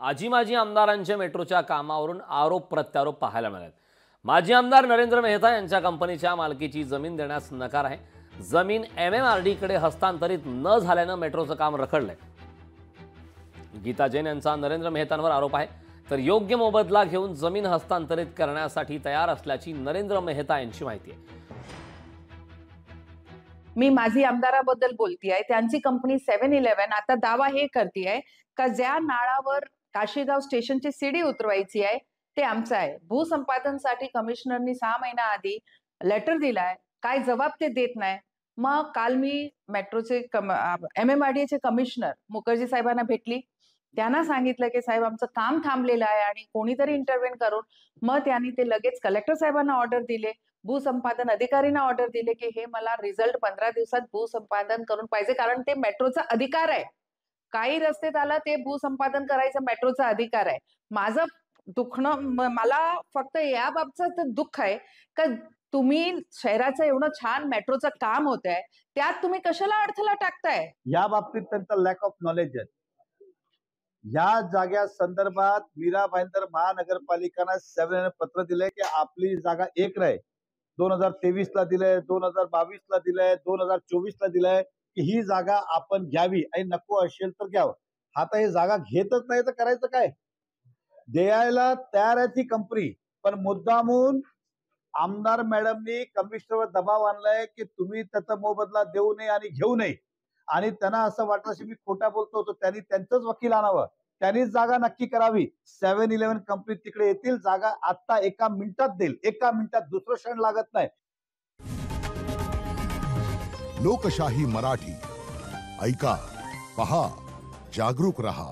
आजी माजी आमदारांच्या मेट्रोच्या कामावरून आरोप प्रत्यारोप पाहायला मिळाले। माजी आमदार नरेंद्र मेहता यांच्या कंपनीच्या मालकीची जमीन देण्यास नकार आहे। जमीन MMRD कडे हस्तांतरित न झाल्याने मेट्रोचं काम रखडलंय। गीता जैन यांचा नरेंद्र मेहतांवर आरोप आहे, तर योग्य मोबदला घेऊन जमीन हस्तांतरित करण्यासाठी तयार असल्याची नरेंद्र मेहता यांची माहिती आहे। मी माजी आमदाराबद्दल बोलतीये। त्यांची कंपनी 7-11 आता दावा हे करतीये का ज्या नाळावर काशीगाव स्टेशनची सीडी उतरवायची आहे ते आमचं आहे। भूसंपादनसाठी कमिशनरनी 6 महिना आधी लेटर दिलाय, काय जवाब ते देत नाही। मग काल मी मेट्रोचे MMRD चे कमिशनर मुखर्जी साहेबांना भेटली। त्यांना सांगितलं की साहेब आमचं काम थांबलेलं आहे आणि कोणीतरी इंटरव्हेन करून मग त्यांनी ते लगेच कलेक्टर साहेबांना ऑर्डर दिले, भूसंपादन अधिकाऱ्यांना ऑर्डर दिले की हे मला रिझल्ट 15 दिवसात भूसंपादन करून पाहिजे, कारण ते मेट्रोचा अधिकार आहे। काही रस्त्यात आला ते भूसंपादन करायचं मेट्रोचा अधिकार आहे। माझं दुखणं मला फक्त या बाबतीत दुःख आहे का तुम्ही शहराचं एवढं छान मेट्रोचं काम होतंय त्यात तुम्ही कशाला अडथळा टाकताय। या बाबतीत त्यांचा लॅक ऑफ नॉलेज आहे। या जागा संदर्भात मीरा भाईंदर महानगरपालिकांना 7 पत्र दिले की आपली जागा एक राहील। 2023 ला दिलंय, 2022 ला दिलंय, 2024 ला दिलंय की ही जागा आपण घ्यावी आणि नको असेल तर घ्यावं। आता ही जागा घेतच नाही तर करायचं काय? द्यायला तयार आहे ती कंपनी, पण मुद्दामून आमदार मॅडमनी कमिशनरवर दबाव आणलाय की तुम्ही त्याचा मोबदला देऊ नये आणि घेऊ नये। आणि त्यांना असं वाटलं की मी खोटा बोलतो होतो, त्यांनी त्यांचंच वकील आणावं, त्यांनीच जागा नक्की करावी। 7-11 कंपनी तिकडे येतील, जागा आता 1 मिनिटात देईल, 1 मिनिटात, दुसरं क्षण लागत नाही। लोकशाही मराठी ऐका, पहा, जागरूक रहा।